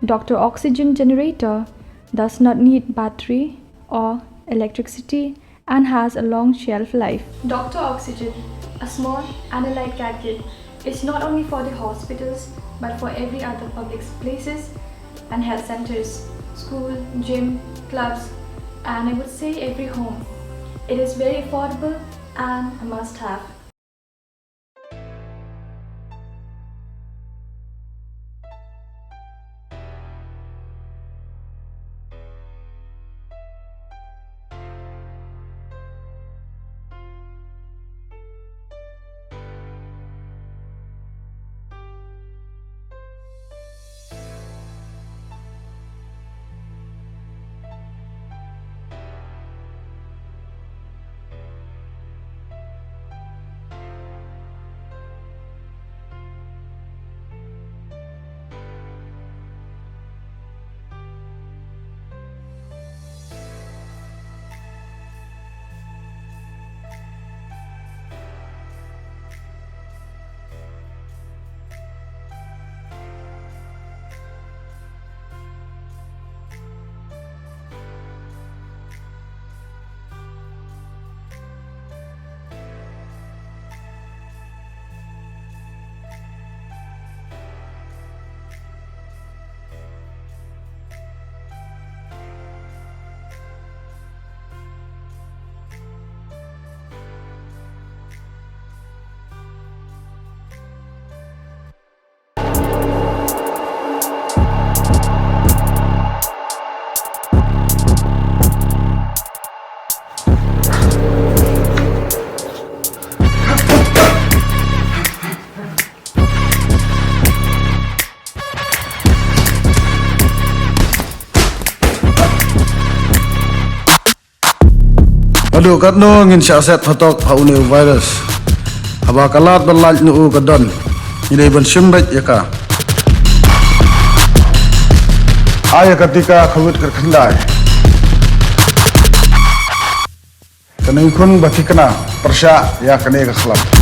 Dr. Oxygen generator does not need battery or electricity and has a long shelf life. Dr. Oxygen, a small and a light gadget, is not only for the hospitals but for every other public places and health centers, school, gym, clubs, and I would say every home. It is very affordable and a must-have. Aduh kat no ngin siaset fatok haune virus. Aba kalat berlanj nu kadon. Ini ban syembet ya ka. Aya ketika khawit kerkendai. Kena ikun baki kena persya ya kena ke Khlad.